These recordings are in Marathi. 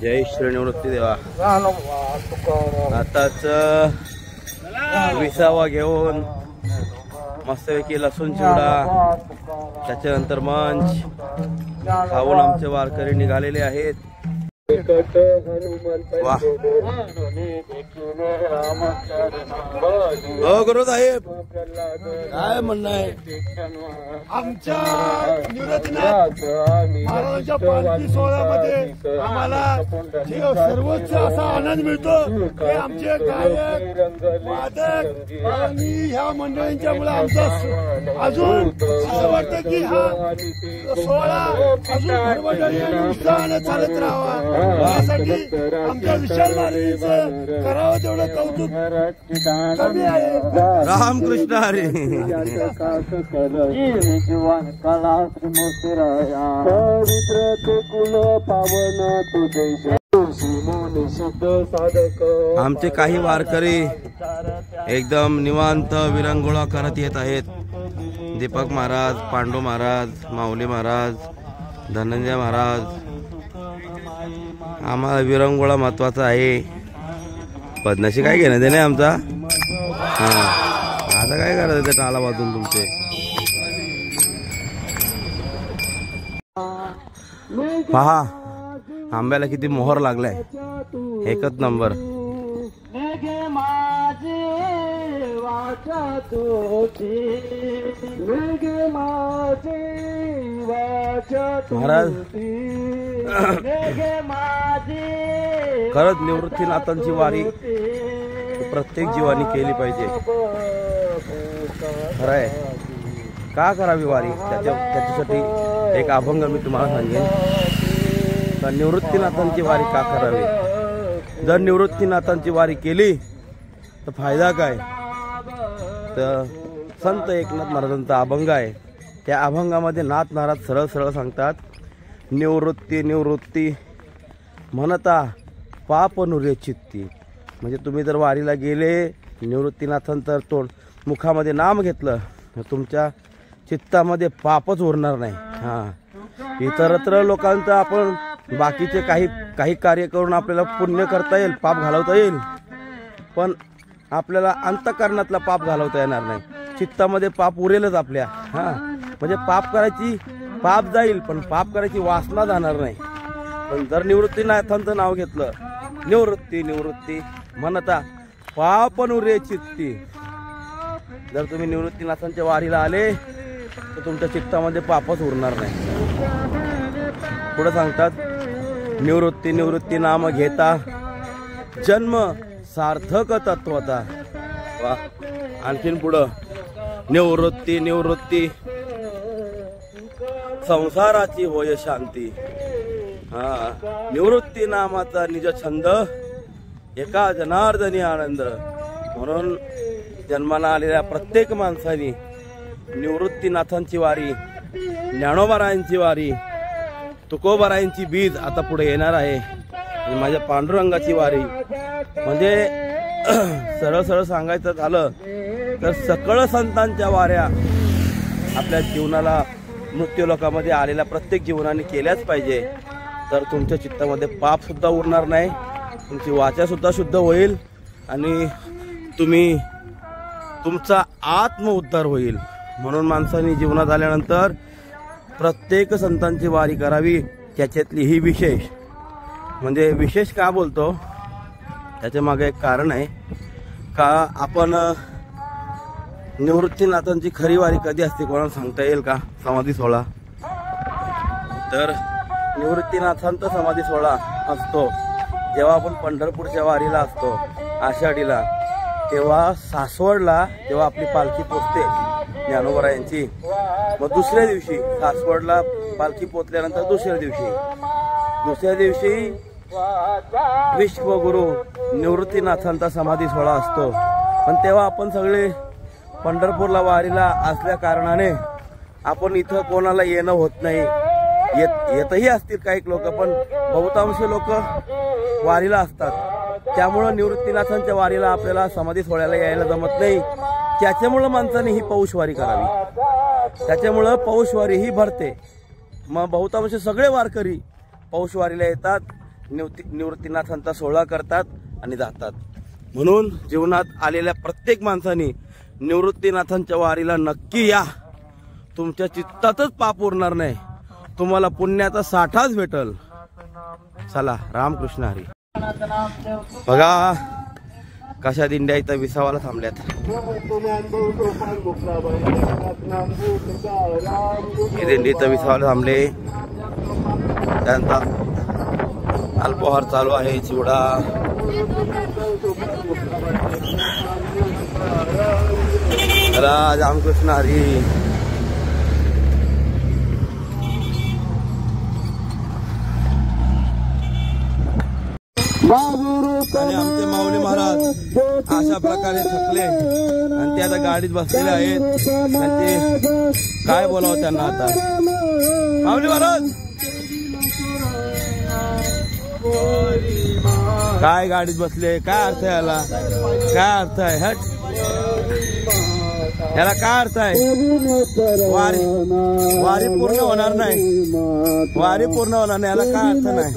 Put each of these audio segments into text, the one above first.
जय श्री निवृत्ती देवा. आताच 20वा घेऊन मस्तपैकी लसूण चिवडा, त्याच्यानंतर मंच खाऊन आमचे वारकरी निघालेले आहेत. वाह हो गुरु साहेब, काय म्हणणं आहे? आमच्या निवृत्तीनाथ महाराजांच्या पालखी सोहळ्यामध्ये आम्हाला सर्वोच्च असा आनंद मिळतो की आमचे गायक, वादक आणि ह्या मंडळींच्यामुळे आमचा अजून असं वाटतं की हा सोहळा अजून भरभराटी आणि उत्साहाने चालत राहावा. यासाठी आमच्या विशाल महाराजांचं करावं तेवढं कौतुक कमी आहे. रामकृष्ण हरी. आमचे काही वारकरी एकदम निवांत विरंगुळा करत येत आहेत. दीपक महाराज, पांडू महाराज, माऊली महाराज, धनंजय महाराज. आम्हाला विरंगुळा महत्वाचा आहे. पद्माशी काय घेणं देणे आमचा. हा आता काय करायचं ते टाळा वाजून तुमचे. पहा आंब्याला किती मोहर लागलाय. एकच नंबर. महाराज खरंच निवृत्तीनाथांची वारी प्रत्येक जीवानी केली पाहिजे. खरंय. का करावी वारी? त्याच्यासाठी एक अभंग मी तुम्हाला सांगेन. तर निवृत्तीनाथांची वारी का करावी? जर निवृत्तीनाथांची वारी केली तर फायदा काय? तर संत एकनाथ महाराजांचा अभंग आहे. त्या अभंगामध्ये नाथ महाराज सरळ सरळ सांगतात, निवृत्ती निवृत्ती म्हणता पाप नुरे चित्ती. म्हणजे तुम्ही जर वारीला गेले, निवृत्तीनाथांचं तोंड मुखामध्ये नाम घेतलं तर तुमच्या चित्तामध्ये पापच उरणार नाही. हां, इतरत्र लोकांचं आपण बाकीचे काही कार्य करून आपल्याला पुण्य करता येईल, पाप घालवता येईल, पण आपल्याला अंतःकरणातला पाप घालवता येणार नाही. चित्तामध्ये पाप उरेलच आपल्या. हां, म्हणजे पाप जाईल पण पाप करायची वासना जाणार नाही. पण जर निवृत्तीनाथांचं नाव घेतलं, निवृत्ती निवृत्ती म्हणता पाप नुरे चित्ती. जर तुम्ही निवृत्तीनाथांच्या वारीला आले तर तुमच्या चित्तामध्ये पापच उरणार नाही. पुढे सांगतात, निवृत्ती निवृत्ती नाम घेता जन्म सार्थक तत्वता. वा. आणखीन पुढं, निवृत्ती निवृत्ती संसाराची होय शांती. हा, निवृत्ती नामाचा निज छंद एका जनार्दनी आनंद. म्हणून जन्माला आलेल्या प्रत्येक माणसाने निवृत्तीनाथांची वारी, ज्ञानोबारायांची वारी, तुकोबारायांची बीज आता पुढे येणार आहे, आणि माझ्या पांडुरंगाची वारी. म्हणजे सरळ सरळ सांगायचं झालं तर सकळ संतांच्या वाऱ्या आपल्या जीवनाला, मृत्यूलोकामध्ये आलेल्या प्रत्येक जीवनाने केल्याच पाहिजे. तर तुमच्या चित्तामध्ये पाप सुद्धा उरणार नाही, तुमची वाचा सुद्धा शुद्ध होईल आणि तुमचा आत्मउद्धार होईल. म्हणून माणसांनी जीवनात आल्यानंतर प्रत्येक संतांची वारी करावी. त्याच्यातली ही विशेष. म्हणजे विशेष का बोलतो, त्याच्या मागे एक कारण आहे. का आपण निवृत्तीनाथांची खरी वारी कधी असते कोणाला सांगता येईल का? समाधी सोहळा. तर निवृत्तीनाथांचा समाधी सोहळा असतो जेव्हा आपण पंढरपूरच्या वारीला असतो आषाढीला. तेव्हा सासवडला जेव्हा आपली पालखी पोचते ज्ञानोबारायांची, मग दुसऱ्या दिवशी सासवडला पालखी पोचल्यानंतर दुसऱ्या दिवशी विश्वगुरु निवृत्तीनाथांचा समाधी सोहळा असतो. पण तेव्हा आपण सगळे पंढरपूरला वारीला असल्या कारणाने आपण इथं कोणाला येणं होत नाही. येतही असतील काही लोक, पण बहुतांश लोक वारीला असतात. त्यामुळं निवृत्तीनाथांच्या वारीला आपल्याला समाधी सोहळ्याला यायला जमत नाही. त्याच्यामुळं माणसाने ही पौषवारी करावी. त्याच्यामुळं पौषवारी ही भरते. मग बहुतांश सगळे वारकरी पौषवारीला येतात, निवृत्तीनाथांचा सोहळा करतात आणि जातात. म्हणून जीवनात आलेल्या प्रत्येक माणसाने निवृत्तीनाथांच्या वारीला नक्की या. तुमच्या चित्तातच पाप उरणार नाही, तुम्हाला पुण्याचा साठाच भेटल. चला, रामकृष्ण हरी. बघा कशा दिंड्या इथं विसावाला थांबल्यात. ही दिंडी इथं विसावाला थांबले. त्यांचा अल्पहार चालू आहे, चिवडा. रामकृष्ण हरी. आणि आमचे माऊली महाराज अशा प्रकारे थकले आणि ते आता गाडीत बसलेले आहेत. आणि ते काय बोलावं त्यांना आता. माऊली महाराज काय गाडीत बसले, काय अर्थ आहे याला, काय अर्थ आहे, हट याला काय अर्थ आहे. वारी पूर्ण होणार नाही, वारी पूर्ण होणार नाही, याला काय अर्थ नाही.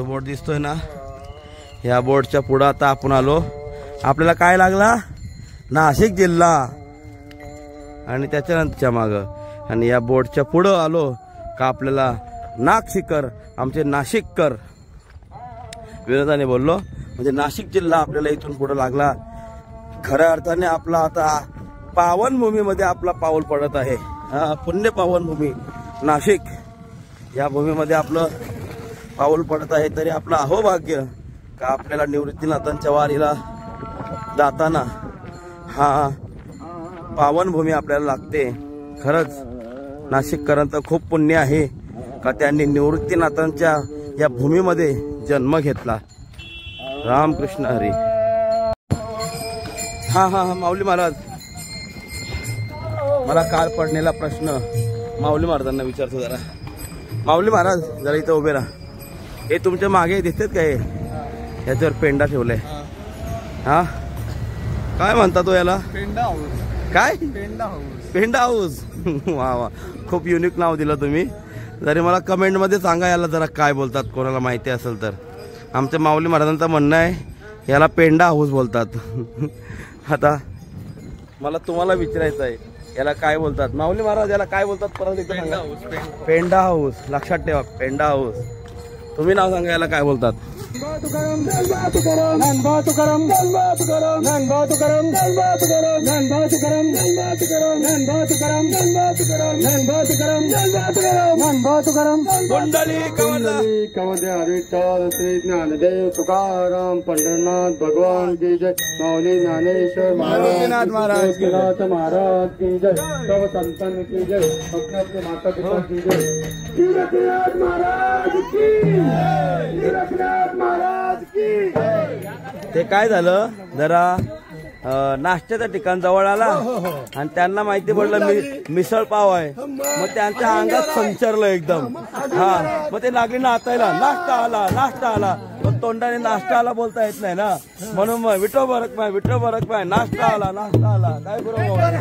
बोर्ड दिसतोय ना, या बोर्डच्या पुढे आता आपण आलो. आपल्याला काय लागला, नाशिक जिल्हा आणि त्याच्यानंतरच्या माग. आणि या बोर्डच्या पुढे आलो का आपल्याला नागशिकर, आमचे नाशिककर विरोधाने बोललो म्हणजे नाशिक जिल्हा आपल्याला इथून पुढे लागला. खऱ्या अर्थाने आपला आता पावनभूमीमध्ये आपला पाऊल पडत आहे. पुण्य पावनभूमी नाशिक या भूमीमध्ये आपलं पाऊल पडत आहे. तरी आपलं अहोभाग्य का आपल्याला निवृत्तीनाथांच्या वारीला जाताना हा पावनभूमी आपल्याला लागते. खरंच नाशिककरांचं खूप पुण्य आहे का त्यांनी निवृत्तीनाथांच्या या भूमीमध्ये जन्म घेतला. रामकृष्ण हरी. हा हा हा माऊली महाराज, मला काल पडलेला प्रश्न माऊली महाराजांना विचारतो जरा. माऊली महाराज जरा इथं उभे राहा. हे तुमच्या मागे दिसतात काय, याच्यावर पेंडा ठेवलाय, हा काय म्हणतात तो याला? पेंडा हाऊस. काय? पेंडा हाऊस. पेंडा हाऊस. वा वा, खूप युनिक नाव दिलं तुम्ही. जरी मला कमेंट मध्ये सांगा याला जरा काय बोलतात, कोणाला माहिती असेल तर. आमच्या माऊली महाराजांचं म्हणणं आहे याला पेंडा हाऊस बोलतात. आता मला तुम्हाला विचारायचं आहे याला काय बोलतात. माऊली महाराज याला काय बोलतात परत एकदा सांगा. पेंडा हाऊस. लक्षात ठेवा, पेंडा हाऊस. तुम्ही नाव सांगा याला काय बोलतात. श्री ज्ञानदेव तुकाराम पंढरनाथ भगवान की जय. माऊली ज्ञानेश्वर महाराज महाराज की जय. महाराज की जय. सब संतन की जय. अपने अपने माता पिता की जय. तीर्थनाथ महाराज की जय. तीर्थनाथ महाराज की. ते काय झालं, जरा नाश्त्याचं ठिकाण जवळ आला आणि त्यांना माहिती पडलं मिसळ पाव आहे. मग त्यांच्या अंगात संचरलं एकदम. हा, मग ते लागले नाचायला, नाश्ता आला नाश्ता आला. पण तोंडाने नाश्ता आला बोलता येत नाही ना, म्हणून मग विठो बरक पाय नाश्ता आला काय बरोबर.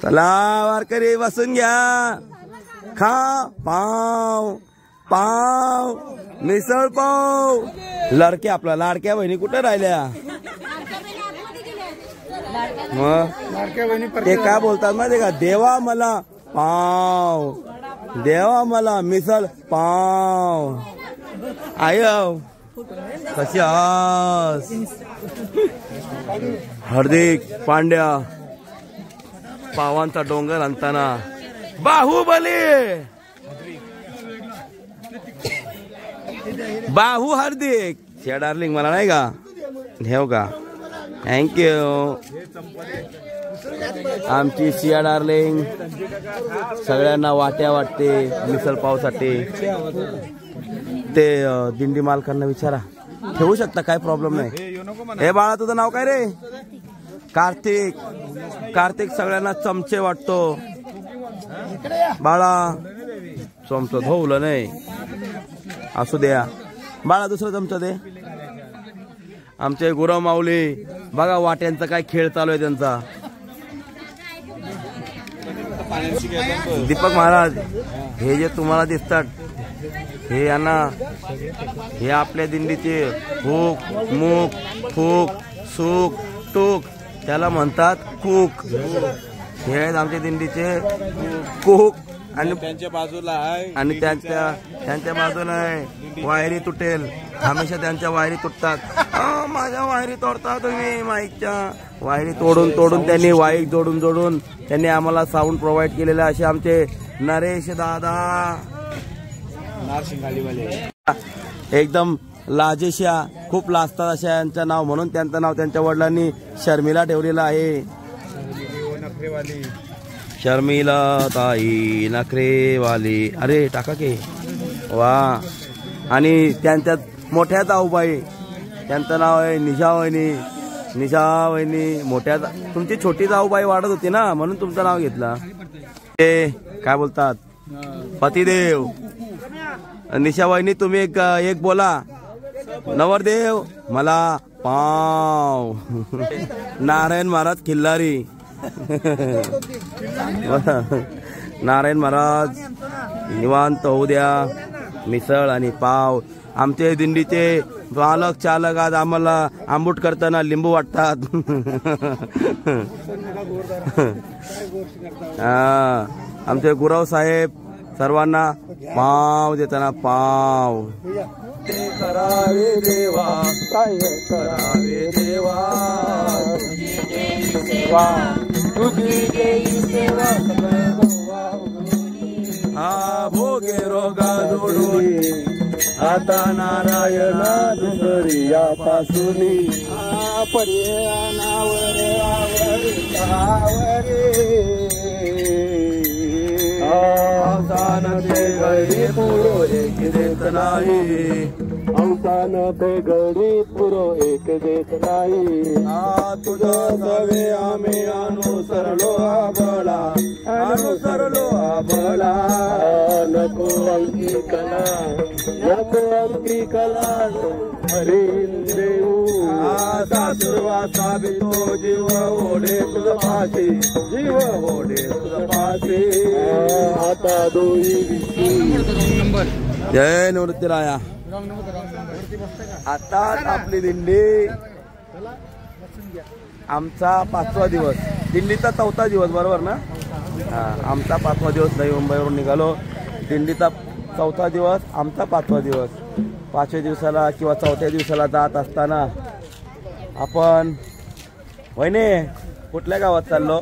चला वारकरी बसून घ्या, खा पाव मिसळ पाव. आपला लाडक्या बहिणी कुठे राहिल्या मग ते काय बोलतात माहिती का, देवा मला पाव, देवा मला मिसळ पाव. आय कशी आस. हार्दिक पांड्या पावांचा डोंगर आणताना बाहू हार्दिक शिया डार्लिंग मला नाही का ठेव का. थँक्यू आमची शिया डार्लिंग सगळ्यांना वाट्या वाटते मिसळ पावसाठी. ते दिंडी मालकांना विचारा, ठेवू शकता काय प्रॉब्लेम नाही. हे बाळा तुझं नाव काय रे. कार्तिक सगळ्यांना चमचे वाटतो. बाळा चमचं धुवलं नाही असू द्या बाळा, दुसरं चमचा दे. आमचे गुरव माऊली बघा वाट्यांचा काय खेळ चालू आहे त्यांचा. दीपक महाराज हे जे तुम्हाला दिसतात हे यांना हे आपल्या दिंडीचे हुक मूक फूक सूक टूक त्याला म्हणतात कूक. हे आहेत आमच्या दिंडीचे कूक. आणि त्यांच्या बाजूला आहे आणि त्यांच्या बाजूला आहे वायरी तुटेल. हमेशा त्यांच्या वायरी तुटतात. माझ्या वायरी तोडता तुम्ही. माईकच्या वायरी तोडून त्यांनी वाईक जोडून त्यांनी आम्हाला साऊंड प्रोव्हाइड केलेला असे आमचे नरेश दादा एकदम लाजेशा खूप लाजतात अशा यांचं नाव, म्हणून त्यांचं नाव त्यांच्या वडिलांनी शर्मिला ठेवलेलं आहे. शर्मिला ताई नखरेवाली. अरे टाका के वा. आणि त्यांच्या मोठ्या जाऊबाई त्यांचं नाव आहे निशा वहिनी. मोठ्या तुमची छोटी जाऊबाई वाढत होती ना म्हणून तुमचं नाव घेतलं. ते काय बोलतात पतिदेव. निशा वहिनी तुम्ही एक बोला. नवरदेव मला पाव. नारायण महाराज खिल्लारी. नारायण महाराज निवांत होऊ द्या. मिसळ आणि पाव. आमचे दिंडीचे मालक चालक आज आम्हाला आंबूट करताना लिंबू वाटतात. आमचे गुरव साहेब सर्वांना पाव देताना पाव. ते करावे देवा काय करावे देवा तुझी सेवा हा भोगे रोगा जोडून आता नारायणा दुसरी यापासून पर्यानावर अवसान ते गडी पुरो एक देत नाही. अवसान ते गडी पुरो एक देत नाही. तुझं सवे आम्ही अनुसरलो आबळा नको अंकी कला हरीन देऊ. सासुरवा साबितो जीव ओढे तुझ पाशी आता दोही. जय निवृत्तीराया. आता आपली दिंडी आमचा 5वा दिवस. दिंडीचा 4था दिवस बरोबर ना. आमचा 5वा दिवस नवी मुंबईवरून निघालो. दिंडीचा 4था दिवस आमचा 5वा दिवस. 5व्या दिवसाला किंवा 4थ्या दिवसाला जात असताना आपण वहिने कुठल्या गावात चाललो.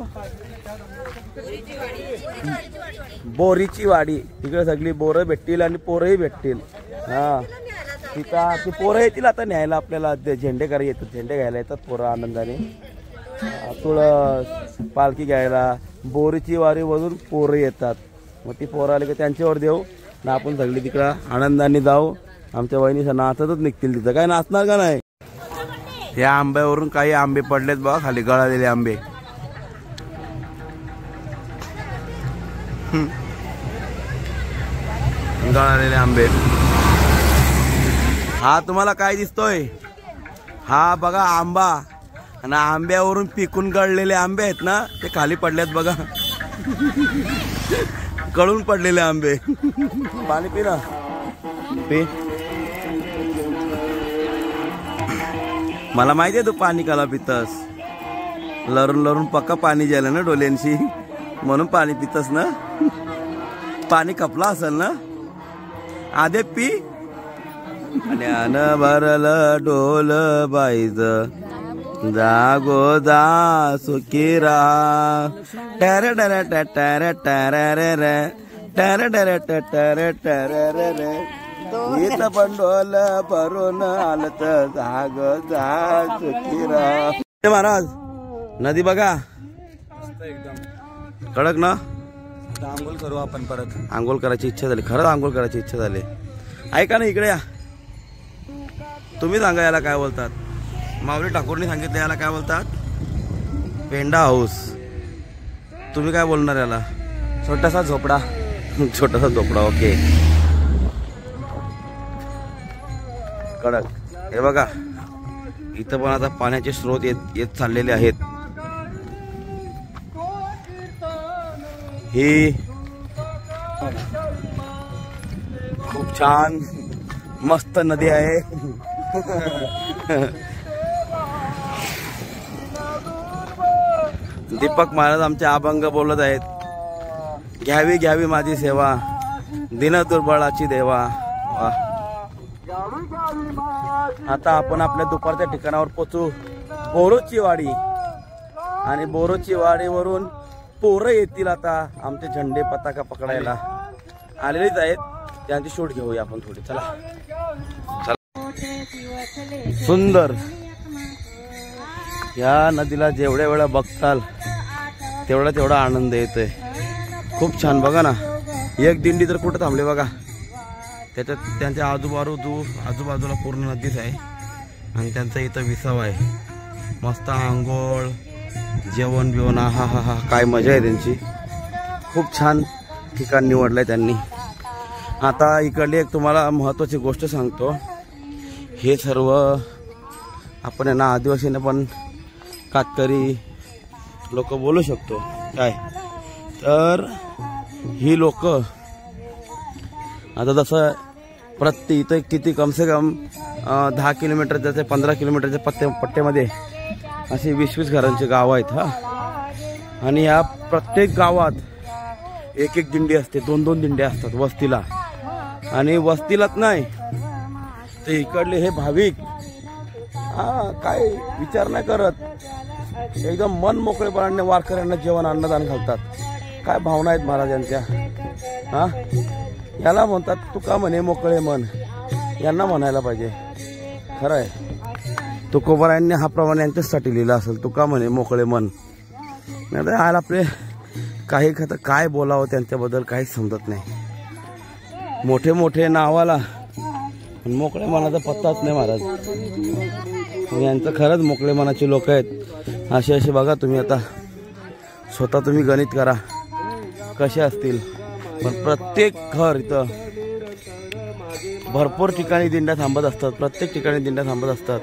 बोरीची वाडी. तिकडे सगळी बोरं भेटतील आणि पोरंही भेटतील. तिथं ती पोरं येतील आता न्यायला आपल्याला. झेंडे करायला येतात, झेंडे घ्यायला येतात पोरं आनंदाने. तुळस पालखी घ्यायला बोरीची वारी मधून पोरं येतात. मग ती पोरं आली की त्यांच्यावर देऊ ना आपण सगळी तिकडं आनंदाने जाऊ. आमच्या वहिनी नाचतच निघतील. तिथं काय नाचणार का नाही. या आंब्यावरून काही आंबे पडलेत बघा खाली, गळालेले आंबे. गळालेले आंबे. हा तुम्हाला काय दिसतोय? हा बघा आंबा, आणि आंब्यावरून पिकून गळलेले आंबे आहेत ना, ते खाली पडलेत बघा. गळून पडलेले आंबे. पाणी पी ना, पी. मला माहिती आहे तू पाणी काला पितस. लरून लरून पक्का पाणी गेलं ना डोल्यांशी, म्हणून पाणी पितस ना. पाणी कपला असेल ना. आधे पी. पाण्यान भरलं डोल बाईज, जागो जा सुखी राहा. टर टर टर टर रे टर टर टर टर रे. गीत बंडोल भरून आलत, जाग जा सुखी राहा. महाराज नदी बघा एकदम कडक ना. आंघोळ करू आपण परत. आंघोळ करायची इच्छा झाली, खरंच आंघोळ करायची इच्छा झाली. ऐका ना, इकडे या. तुम्ही सांगा याला काय बोलतात. माऊली ठाकूरने सांगितलं याला काय बोलतात? पेंडा हाऊस. तुम्ही काय बोलणार याला? छोटासा झोपडा. छोटासा झोपडा. ओके. कडक. हे बघा इथं पण आता पाण्याचे स्रोत येत चाललेले आहेत. ही खूप छान मस्त नदी आहे. दीपक महाराज आमचे अभंग बोलत आहेत. घ्यावी घ्यावी माझी सेवा, दिन दुर्बळाची देवा. आता आपण आपल्या दुपारच्या ठिकाणावर पोचू, बोरोची वाडी. आणि बोरोची वाडीवरून पोरं येतील आता आमचे झेंडे पताका पकडायला आलेलेच आहेत. त्यांची शूट घेऊया आपण थोडी. चला चला. सुंदर. या नदीला जेवढ्या वेळा बघताल तेवढा आनंद येतोय. खूप छान. बघा ना, एक दिंडी तर कुठं थांबली बघा. त्याच्यात त्यांच्या आजूबाजूला पूर्ण नदीच आहे. आणि त्यांचा इथं विसावा आहे. मस्त आंघोळ, जेवण बिवण. हा हा हा, काय मजा आहे त्यांची. खूप छान ठिकाण निवडलंय त्यांनी. आता इकडली एक तुम्हाला महत्त्वाची गोष्ट सांगतो. हे सर्व आपण यांना आदिवासीने पण कातकरी लोक बोलू शकतो. काय तर ही लोक आता जसं इथं किती कमसे कम 10 किलोमीटरच्या ते 15 किलोमीटरच्या पट्ट्यामध्ये अशी 20-20 घरांची गावं आहेत. हा. आणि या प्रत्येक गावात एक दिंडी असते, 2-2 दिंड्या असतात वस्तीला. आणि वस्तीलाच नाही तर इकडले हे भाविक काय विचार नाही करत, एकदम मन मोकळेपणाने वारकऱ्यांना जेवण अन्नदान घालतात. काय भावना आहेत महाराजांच्या. हा, याला म्हणतात तुका म्हणे मोकळे मन. यांना म्हणायला पाहिजे. खरं आहे, तुकोबारायांनी हा प्रमाण यांच्यासाठी लिहिला असेल, तुका म्हणे मोकळे मन. नाही तर आज आपले काही काय बोलावं त्यांच्याबद्दल काहीच समजत नाही. मोठे नावाला मोकळे मनाचा पत्ताच नाही महाराज. यांचं खरंच मोकळे मनाचे लोक आहेत. असे बघा तुम्ही आता स्वतः तुम्ही गणित करा कसे असतील. पण प्रत्येक घर इथं भरपूर ठिकाणी दिंड्या थांबत असतात. प्रत्येक ठिकाणी दिंड्या थांबत असतात.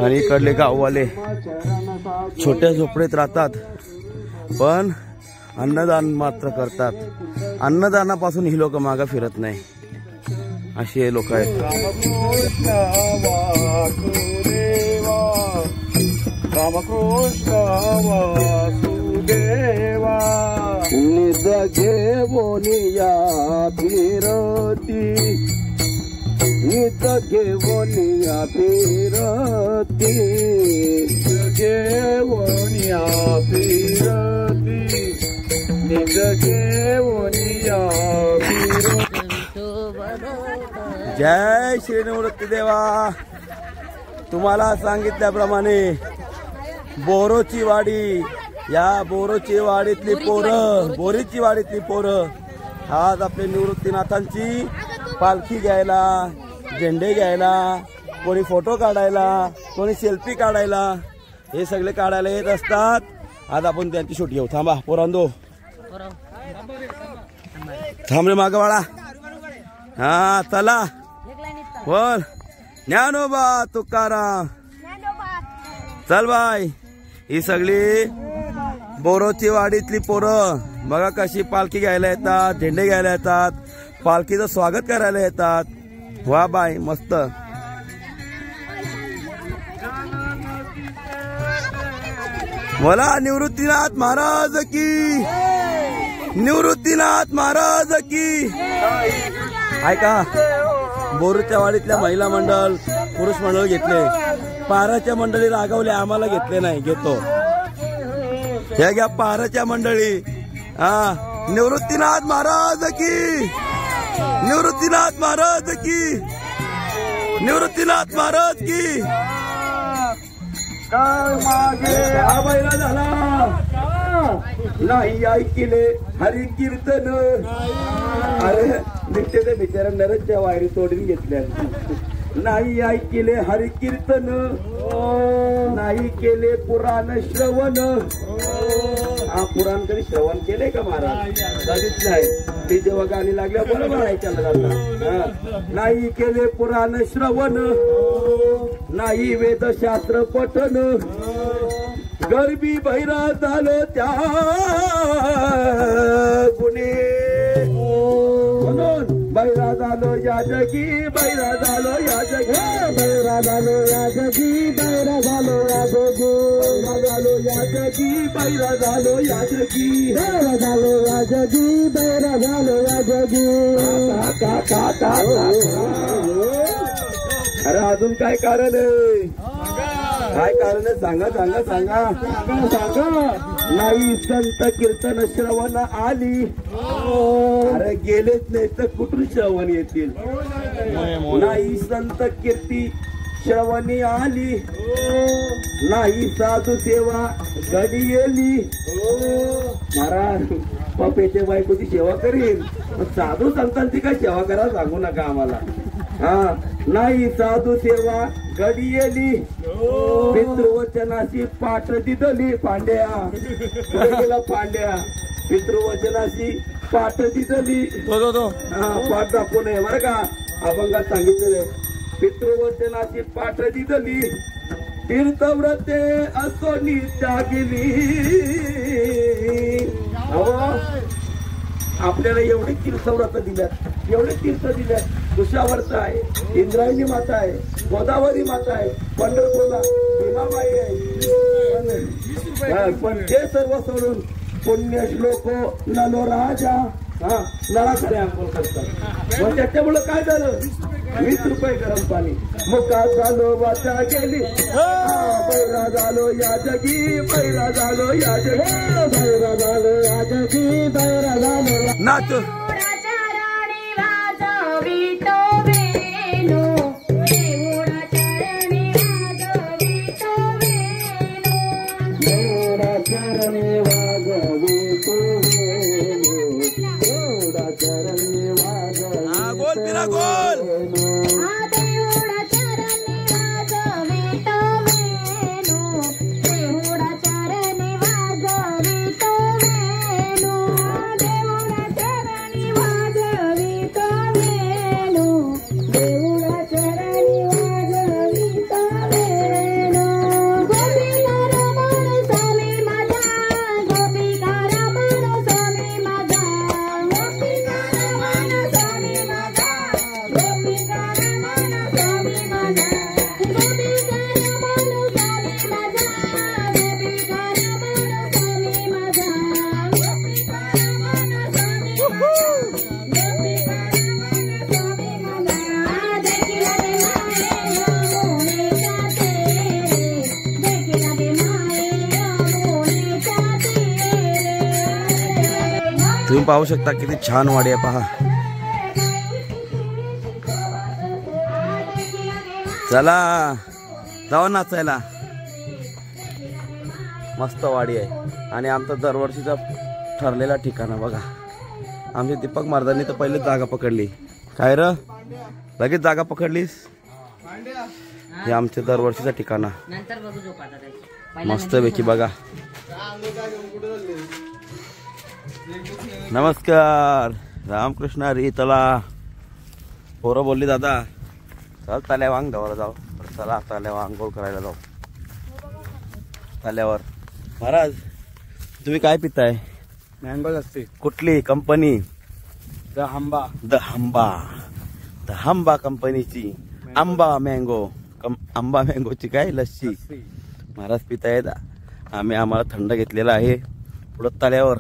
आणि इकडले गाववाले छोट्या झोपडीत राहतात पण अन्नदान मात्र करतात. अन्नदानापासून ही लोक मागे फिरत नाही. अशी हे लोक आहेत. रामकृष्ण वासुदेवा निज घेवोनिया फिरती, निज घेवोनिया फिरती, घेवोनिया फिरती, निज घेवोनिया फिरती. जय श्री निवृत्ती देवा. तुम्हाला सांगितल्याप्रमाणे बोरोची वाडी, या बोरोची वाडीतली पोरं, बोरीची वाडीतली पोरं आज आपल्या निवृत्तीनाथांची पालखी घ्यायला, झेंडे घ्यायला, कोणी फोटो काढायला, कोणी सेल्फी काढायला, हे सगळे काढायला येत असतात. आज आपण त्यांची शूट घेऊ. थांबा पोरांनो, थांब रे मागं वाळा. हा चला बोल ज्ञानोबा तुकाराम. चल बाय. ही सगळी बोरोची वाडीतली पोरं बघा कशी पालखी घ्यायला येतात, झेंडे घ्यायला येतात, पालखीचं स्वागत करायला येतात. वा बाय मस्त. बोला निवृत्तीनाथ महाराज की, निवृत्तीनाथ महाराज की. ऐका बोरूच्या वाडीतल्या महिला मंडळ पुरुष मंडळ घेतले, पाराच्या मंडळी रागवले आम्हाला घेतले नाही. घेतो हे घ्या पाराच्या मंडळी. हा निवृत्तीनाथ महाराज की, निवृत्तीनाथ महाराज की, निवृत्तीनाथ महाराज की. हा बैला झाला नाही ऐकिले हरी कीर्तन. अरे नित्य ते बिचारा नरच्या वायरी तोडून घेतल्या. नाही ऐकिले हरी कीर्तन, नाही केले पुराण श्रवण. हा पुराण कधी श्रवण केले का महाराज? कधीच नाही. ते जेव्हा गाणी लागल्या बरोबर ऐकायला जातात. नाही केले पुराण श्रवण, नाही वेदशास्त्र पठन. गरबी बैरा झालो त्या गुणे, म्हणून बैरा झालो या जगी, बैरा झालो या जगी, बैरा झालो या जगी, बैरा झालो या जगी, बैरा झालो या जगी, बैरा झालो या जगी, बैरा झालो या जगी, बैरा झालो या जगी. अरे अजून काय कारण आहे? काय कारण आहे? सांगा सांगा सांगा सांगा. नाही संत कीर्तन श्रवण आली. अरे गेलेच नाही तर कुठून श्रवण येतील? नाही संत कीर्ती श्रवणी आली, नाही साधू सेवा घडी येली. महाराज पपेच्या बायकोची सेवा करीन, साधू संतांची काय सेवा करा सांगू नका आम्हाला. हा नाही साधू सेवा घडी येली, पितृवचनाशी पाठ दिदली. पांड्या पुढे गेला पांड्या. पितृवचनाशी पाठ दिदली. पाठ दाखवू नये बरं का, अभंगात सांगितलेले. पितृवचनाची पाठ दिदली, तीर्थव्रते असो त्यागिली. आपल्याला एवढे तीर्थव्रत दिल्यात, एवढे तीर्थ दिल्यात. कुशावर्त आहे, इंद्रायणी माता आहे, गोदावरी माता आहे, पंढरपूरला भीमाबाई आहे. पण ते सर्व सोडून पुण्य श्लोक नलो राजा नळाकडे अंघोळ करतात. मग त्याच्यामुळं काय झालं? 20 रुपये गरम पाणी. मुका झालो वाचा गेली, बैरा झालो या जगी, बैरा झालो या जगी, बैरा झालो या जगी, बैरा झालो. नाच गोल तिला गोल. तुम्ही पाहू शकता किती छान वाडी आहे पहा. चला जाऊ नाचायला. मस्त वाडी आहे आणि आमचं दरवर्षीचा ठरलेला ठिकाण बघा. आमच्या दीपक महाराजांनी तर पहिलेच जागा पकडली. काय र लगेच जागा पकडलीस? हे आमचे दरवर्षीचा ठिकाण मस्त पैकी बघा. नमस्कार रामकृष्ण हरी. चला पोरं बोलली दादा चल तल्यावर अंग धावायला जाऊ. चला तल्यावर आंघोळ करायला जाऊ. तल्यावर महाराज तुम्ही काय पिताय? मँगो असते कुठली कंपनी? द हंबा. द हंबा कंपनीची आंबा मँगो. आंबा मँगोची काय लस्सी महाराज पितायत. आम्हाला थंड घेतलेला आहे. पुढं तल्यावर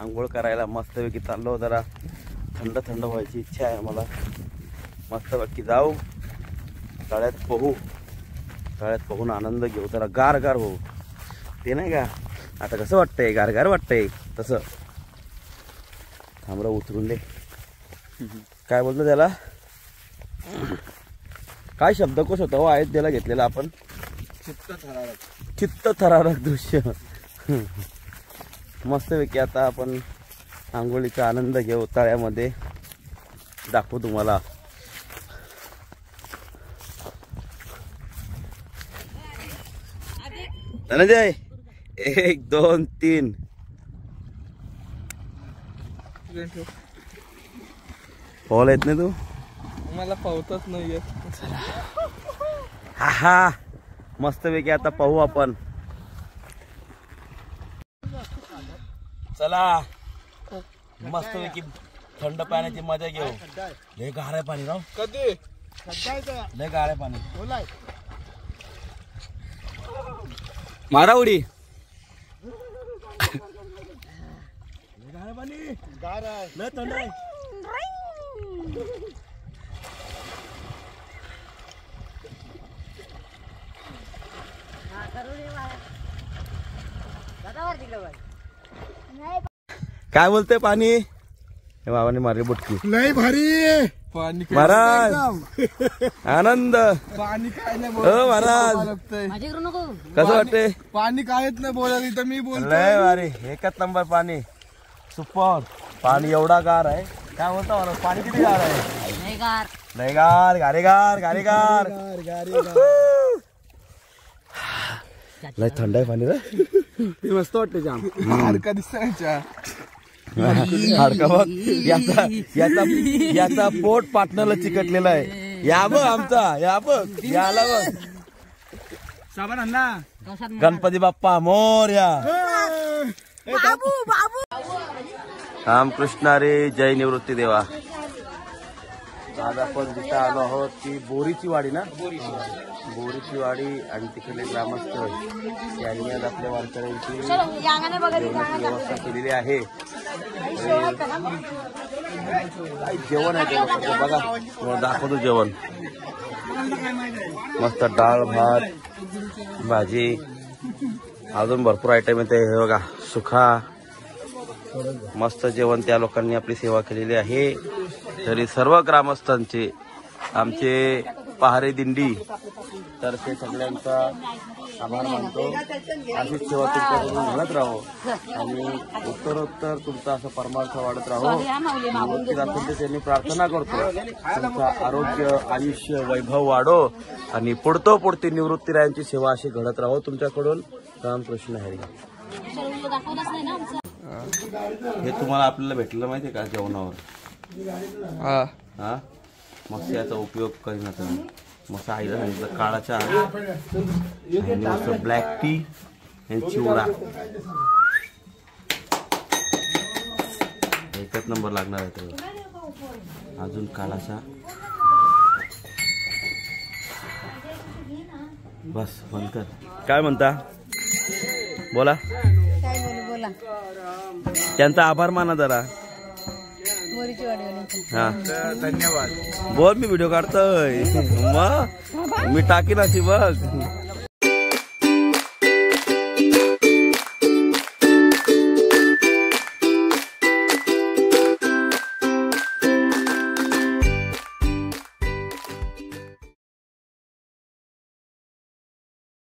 आंघोळ करायला मस्तपैकी चाललो. जरा थंड थंड व्हायची इच्छा आहे आम्हाला. मस्तपैकी जाऊ तळ्यात पोहू. तळ्यात पोहून आनंद घेऊ. जरा गार गार होऊ. ते नाही का आता कसं वाटतंय गार गार वाटतंय तसं. थांबरा उतरून दे. काय बोलतो त्याला? काय शब्दकोश होता हो आहेत त्याला घेतलेला आपण? चित्त थरारक दृश्य. मस्तपैकी आता आपण आंघोळीचा आनंद घेऊ. तळ्यामध्ये दाखवू तुम्हाला. धनंजय 1 2 3 पोहायला येत नाही तू? मला पावतच नाहीये. हा हा मस्तपैकी आता पाहू आपण. चला मस्तपैकी थंड पाण्याची मजा घेऊ. लय गार आहे पाणी राव. कधी लय गार आहे पाणी. मारा उडी. गार पाणी. गार आहे. लय थंड आहे. काय बोलते पाणी? हे बाबाने मारली बुटकी. लय भारी पाणी. महाराज आनंद. पाणी काय नाही हो महाराज कसं वाटते? पाणी कायच नाही बोलायला तर मी बोलतो. लय भारी एकच नंबर पाणी. सुपर. पाणी एवढा गार आहे. काय बोलता मला? पाणी किती गार आहे? लय गार. गारेगार गारेगार. लय थंड आहे पाणी रे. ते मस्त वाटतं जाम. हाडका दिसायच्या. हाडका बघ. याचा पोट पाटणाला चिकटलेला आहे. या बघ आमचा. या बघ याला बघ. साबण आणला. गणपती बाप्पा मोरया. रामकृष्ण रे. जय निवृत्ती देवा. आज आपण जिथं आलो आहोत ती बोरीची वाडी ना. बोरीची वाडी आणि तिकडले ग्रामस्थ यांनी आज आपल्या वारकऱ्यांची जेवणाची व्यवस्था केलेली आहे. काय जेवण आहे ते बघा. तुम्हाला दाखवतो जेवण. मस्त डाळ भात भाजी अजून भरपूर आयटम येते. हे बघा सुखा मस्त जेवण त्या लोकांनी आपली सेवा केलेली आहे. तरी सर्व ग्रामस्थांचे आमचे पहारे दिंडी तर्फे सगळ्यांचा आभार मानतो. अशीच सेवा तुमच्याकडून घडत राहो आणि उत्तरोत्तर तुमचा असं परमार्थ वाढत राहो. त्यांनी प्रार्थना करतो तुमचं आरोग्य आयुष्य वैभव वाढो आणि पुढतो पुढती निवृत्तीरायांची सेवा अशी घडत राहो तुमच्याकडून. रामकृष्ण हरी. हे तुम्हाला आपल्याला भेटलं माहितीये का जेवणावर? हा मग याचा उपयोग करीन आता. मग आईला सांगितलं काळा चहा आणि ब्लॅक टी आणि चिवडा. एकच नंबर लागणार आहे ते. अजून काळा चहा. बस बंद कर. काय म्हणता? बोला. त्यांचा आभार माना जरा. हा धन्यवाद. बोल. मी व्हिडिओ काढतोय मग मी टाकीन अशी बघ.